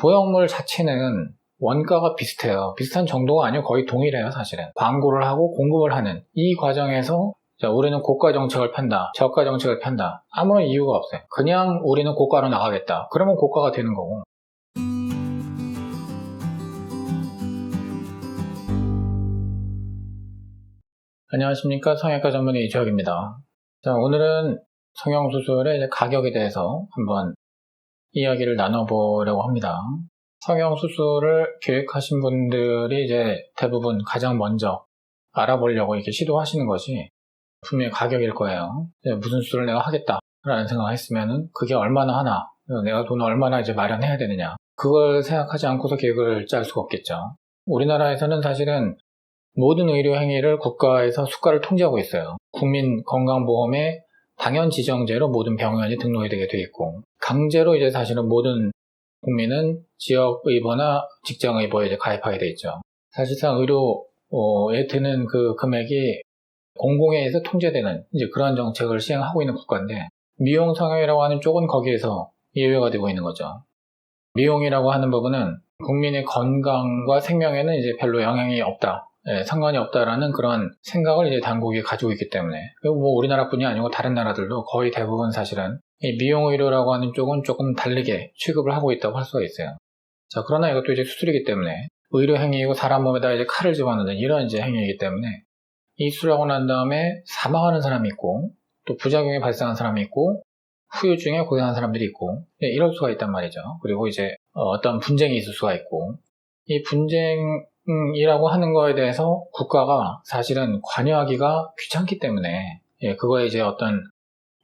보형물 자체는 원가가 비슷해요. 비슷한 정도가 아니고 거의 동일해요, 사실은. 광고를 하고 공급을 하는 이 과정에서 우리는 고가 정책을 편다, 저가 정책을 편다. 아무런 이유가 없어요. 그냥 우리는 고가로 나가겠다. 그러면 고가가 되는 거고. 안녕하십니까, 성형외과 전문의 이주혁입니다. 자, 오늘은 성형수술의 가격에 대해서 한번 이야기를 나눠보려고 합니다. 성형수술을 계획하신 분들이 이제 대부분 가장 먼저 알아보려고 이렇게 시도하시는 것이 분명히 가격일 거예요. 무슨 수술을 내가 하겠다라는 생각을 했으면은 그게 얼마나 하나, 내가 돈을 얼마나 이제 마련해야 되느냐, 그걸 생각하지 않고서 계획을 짤 수가 없겠죠. 우리나라에서는 사실은 모든 의료 행위를 국가에서 수가를 통제하고 있어요. 국민건강보험에 당연 지정제로 모든 병원이 등록이 되게 돼 있고, 강제로 이제 사실은 모든 국민은 지역의보나 직장의보에 이제 가입하게 돼 있죠. 사실상 의료에 드는 그 금액이 공공에서 통제되는 이제 그런 정책을 시행하고 있는 국가인데, 미용 성형이라고 하는 쪽은 거기에서 예외가 되고 있는 거죠. 미용이라고 하는 부분은 국민의 건강과 생명에는 이제 별로 영향이 없다, 상관이 없다라는 그런 생각을 이제 당국이 가지고 있기 때문에, 그리고 뭐 우리나라뿐이 아니고 다른 나라들도 거의 대부분 사실은 이 미용의료라고 하는 쪽은 조금 다르게 취급을 하고 있다고 할 수가 있어요. 자, 그러나 이것도 이제 수술이기 때문에 의료 행위이고 사람 몸에다 이제 칼을 집어넣는 이런 이제 행위이기 때문에 이 수술하고 난 다음에 사망하는 사람이 있고, 또 부작용이 발생한 사람이 있고, 후유증에 고생한 사람들이 있고, 이럴 수가 있단 말이죠. 그리고 이제 어떤 분쟁이 있을 수가 있고, 이 분쟁이라고 하는 거에 대해서 국가가 사실은 관여하기가 귀찮기 때문에, 그거에 이제 어떤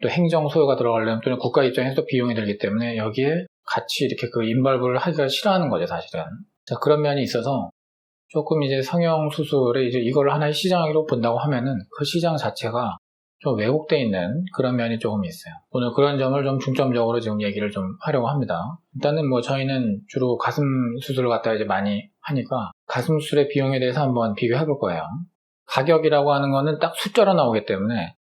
또 행정 소요가 들어가려면 또는 국가 입장에서도 비용이 들기 때문에 여기에 같이 이렇게 그 인발부를 하기가 싫어하는 거죠, 사실은. 자, 그런 면이 있어서 조금 이제 성형수술에 이제 이걸 하나의 시장으로 본다고 하면은 그 시장 자체가 좀 왜곡되어 있는 그런 면이 조금 있어요. 오늘 그런 점을 좀 중점적으로 지금 얘기를 좀 하려고 합니다. 일단은 뭐 저희는 주로 가슴 수술을 갖다 이제 많이 하니까 가슴 수술의 비용에 대해서 한번 비교해 볼 거예요. 가격이라고 하는 거는 딱 숫자로 나오기 때문에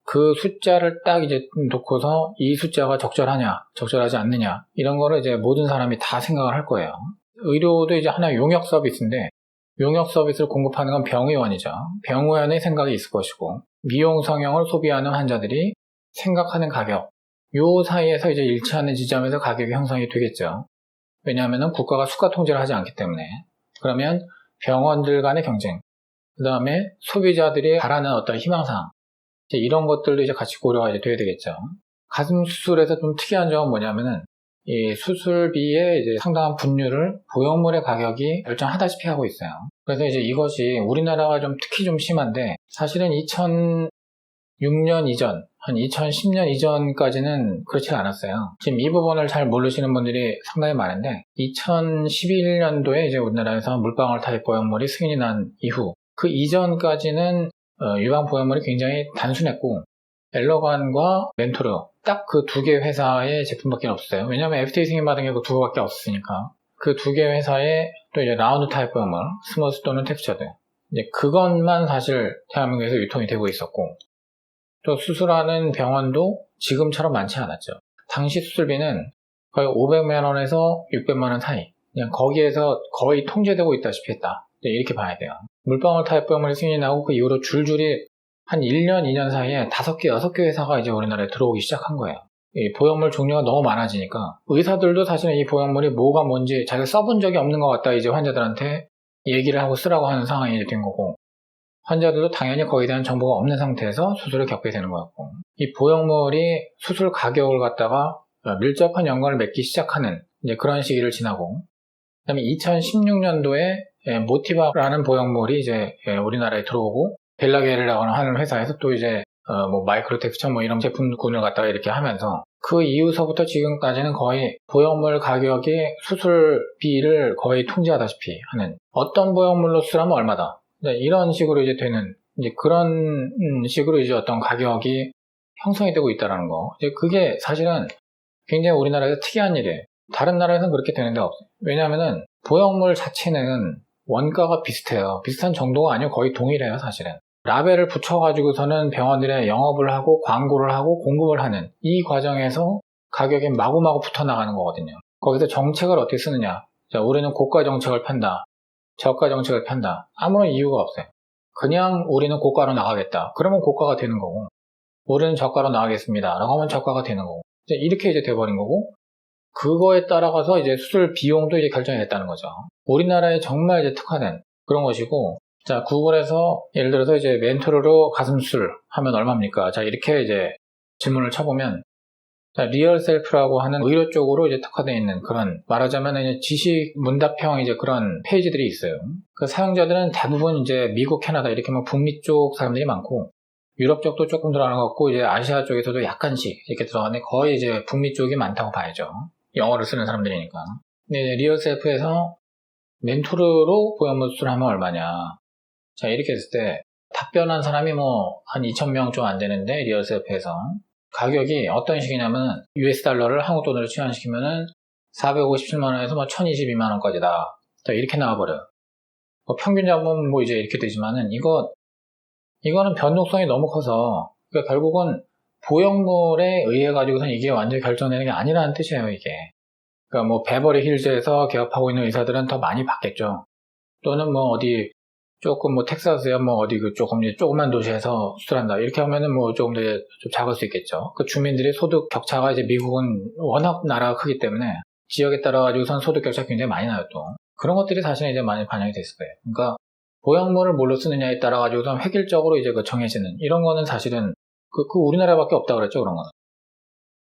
그 숫자를 딱 이제 놓고서 이 숫자가 적절하냐, 적절하지 않느냐, 이런 거를 이제 모든 사람이 다 생각을 할 거예요. 의료도 이제 하나의 용역 서비스인데, 용역 서비스를 공급하는 건 병의원이죠. 병의원의 생각이 있을 것이고, 미용 성형을 소비하는 환자들이 생각하는 가격, 요 사이에서 이제 일치하는 지점에서 가격이 형성이 되겠죠. 왜냐하면 국가가 수가 통제를 하지 않기 때문에. 그러면 병원들 간의 경쟁, 그 다음에 소비자들이 바라는 어떤 희망사항, 이런 것들도 이제 같이 고려가 이제 돼야 되겠죠. 가슴 수술에서 좀 특이한 점은 뭐냐면은, 이 수술비의 이제 상당한 분류를 보형물의 가격이 결정하다시피 하고 있어요. 그래서 이제 이것이 우리나라가 좀 특히 좀 심한데, 사실은 2006년 이전, 한 2010년 이전까지는 그렇지 않았어요. 지금 이 부분을 잘 모르시는 분들이 상당히 많은데, 2011년도에 이제 우리나라에서 물방울 타입 보형물이 승인이 난 이후, 그 이전까지는 유방 보형물이 굉장히 단순했고, 엘러간과 멘토르 딱 그 두 개 회사의 제품밖에 없었어요. 왜냐하면 FDA 승인 받은 게 그 두 개밖에 없으니까. 그 두 개 회사의 또 이제 라운드 타입 보형물, 스머스 또는 텍스처드, 이제 그것만 사실 대한민국에서 유통이 되고 있었고, 또 수술하는 병원도 지금처럼 많지 않았죠. 당시 수술비는 거의 500만 원에서 600만 원 사이, 그냥 거기에서 거의 통제되고 있다시피 했다, 이렇게 봐야 돼요. 물방울 타입 보형물이 승인이 나고 그 이후로 줄줄이 한 1년, 2년 사이에 5개, 6개 회사가 이제 우리나라에 들어오기 시작한 거예요. 이 보형물 종류가 너무 많아지니까 의사들도 사실은 이 보형물이 뭐가 뭔지 자기가 써본 적이 없는 것 같다 이제 환자들한테 얘기를 하고 쓰라고 하는 상황이 된 거고, 환자들도 당연히 거기에 대한 정보가 없는 상태에서 수술을 겪게 되는 거였고, 이 보형물이 수술 가격을 갖다가 밀접한 연관을 맺기 시작하는 이제 그런 시기를 지나고, 그 다음에 2016년도에 모티바라는 보형물이 이제 우리나라에 들어오고, 벨라게르라고 하는 회사에서 또 이제 뭐 마이크로 텍스처 뭐 이런 제품군을 갖다가 이렇게 하면서 그 이후서부터 지금까지는 거의 보형물 가격이 수술비를 거의 통제하다시피 하는, 어떤 보형물로 수술하면 얼마다, 이런 식으로 이제 되는 이제 그런 식으로 이제 어떤 가격이 형성이 되고 있다는 거. 이제 그게 사실은 굉장히 우리나라에서 특이한 일이에요. 다른 나라에서는 그렇게 되는 데가 없어요. 왜냐하면은 보형물 자체는 원가가 비슷해요. 비슷한 정도가 아니고 거의 동일해요, 사실은. 라벨을 붙여가지고서는 병원들에 영업을 하고 광고를 하고 공급을 하는 이 과정에서 가격이 마구마구 붙어 나가는 거거든요. 거기서 정책을 어떻게 쓰느냐. 자, 우리는 고가 정책을 편다. 저가 정책을 편다. 아무런 이유가 없어요. 그냥 우리는 고가로 나가겠다. 그러면 고가가 되는 거고, 우리는 저가로 나가겠습니다. 라고 하면 저가가 되는 거고, 이렇게 이제 돼버린 거고, 그거에 따라가서 이제 수술 비용도 이제 결정이 됐다는 거죠. 우리나라에 정말 이제 특화된 그런 것이고, 자, 구글에서 예를 들어서 이제 멘토르로 가슴 수술 하면 얼마입니까? 자, 이렇게 이제 질문을 쳐보면, 자, 리얼셀프라고 하는 의료 쪽으로 이제 특화되어 있는 그런, 말하자면 이제 지식 문답형 이제 그런 페이지들이 있어요. 그 사용자들은 대부분 이제 미국, 캐나다 이렇게 뭐 북미 쪽 사람들이 많고, 유럽 쪽도 조금 들어가는 것 같고, 이제 아시아 쪽에서도 약간씩 이렇게 들어가는데 거의 이제 북미 쪽이 많다고 봐야죠. 영어를 쓰는 사람들이니까. 근데 이제 리얼셀프에서 멘토르로 보형물 수술하면 얼마냐. 자, 이렇게 했을 때 답변한 사람이 뭐 한 2,000명 좀 안 되는데 리얼셀프에서 가격이 어떤 식이냐면 US 달러를 한국 돈으로 치환시키면은 457만원에서 뭐 1,022만원까지다. 자, 이렇게 나와버려요. 뭐 평균 잡으면 뭐 이제 이렇게 되지만은 이거는 변동성이 너무 커서 그러니까 결국은 보형물에 의해 가지고선 이게 완전히 결정되는 게 아니라는 뜻이에요, 이게. 그러니까 뭐 베버리 힐즈에서 개업하고 있는 의사들은 더 많이 받겠죠. 또는 뭐 어디 조금 뭐 텍사스야 뭐 어디 그 조그만 도시에서 수술한다 이렇게 하면은 뭐 조금 더 좀 작을 수 있겠죠. 그 주민들의 소득 격차가 이제 미국은 워낙 나라가 크기 때문에 지역에 따라 가지고선 소득 격차가 굉장히 많이 나요 또. 그런 것들이 사실은 이제 많이 반영이 됐을 거예요. 그러니까 보형물을 뭘로 쓰느냐에 따라 가지고선 획일적으로 이제 그 정해지는 이런 거는 사실은 그 우리나라밖에 없다 그랬죠 그런 거는.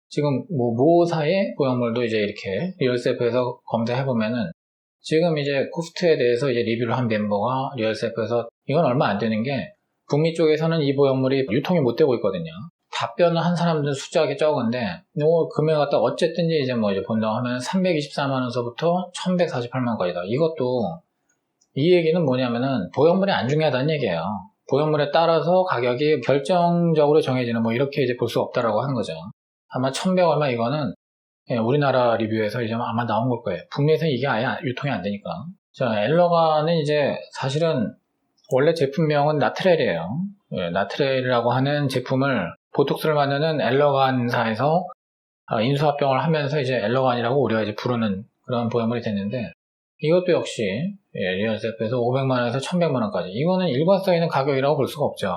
지금 뭐 모사의 보형물도 이제 이렇게 리얼셀프에서 검사해보면은 지금 이제 코스트에 대해서 이제 리뷰를 한 멤버가 리얼셀프에서 이건 얼마 안 되는 게 북미 쪽에서는 이 보형물이 유통이 못 되고 있거든요. 답변을 한 사람들은 숫자가 적은데 요 금액 갖다 어쨌든지 이제 뭐 이제 본다고 하면 324만원서부터 1148만원까지다. 이것도 이 얘기는 뭐냐면은 보형물이 안 중요하다는 얘기예요. 보형물에 따라서 가격이 결정적으로 정해지는 뭐 이렇게 이제 볼 수 없다라고 하는 거죠. 아마 1100 얼마 이거는 우리나라 리뷰에서 이제 아마 나온 걸 거예요. 북미에서는 이게 아예 유통이 안 되니까. 자, 엘러가는 이제 사실은 원래 제품명은 나트렐이에요. 나트렐이라고 하는 제품을 보톡스를 만드는 엘러간사에서 인수합병을 하면서 이제 엘러간이라고 우리가 이제 부르는 그런 보형물이 됐는데 이것도 역시 리얼셀프에서 500만원에서 1100만원까지 이거는 일관성 있는 가격이라고 볼 수가 없죠.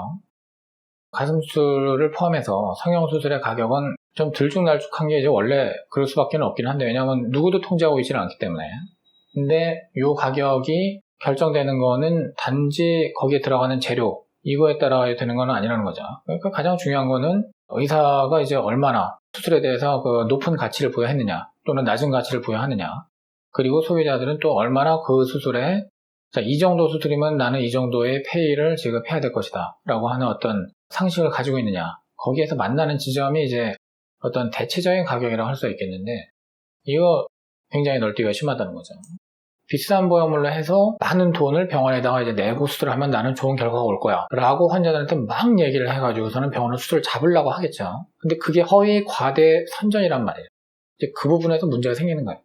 가슴수술을 포함해서 성형수술의 가격은 좀 들쭉날쭉한 게 이제 원래 그럴 수밖에 없긴 한데 왜냐하면 누구도 통제하고 있지는 않기 때문에. 근데 이 가격이 결정되는 거는 단지 거기에 들어가는 재료 이거에 따라 되는 건 아니라는 거죠. 그러니까 가장 중요한 거는 의사가 이제 얼마나 수술에 대해서 그 높은 가치를 부여했느냐 또는 낮은 가치를 부여하느냐 그리고 소비자들은 또 얼마나 그 수술에 자, 이 정도 수술이면 나는 이 정도의 페이를 지급해야 될 것이다 라고 하는 어떤 상식을 가지고 있느냐 거기에서 만나는 지점이 이제 어떤 대체적인 가격이라고 할 수 있겠는데 이거 굉장히 널뛰기가 심하다는 거죠. 비싼 보형물로 해서 많은 돈을 병원에다가 이제 내고 수술을 하면 나는 좋은 결과가 올 거야 라고 환자들한테 막 얘기를 해가지고서는 병원은 수술을 잡으려고 하겠죠. 근데 그게 허위 과대 선전이란 말이에요. 이제 그 부분에서 문제가 생기는 거예요.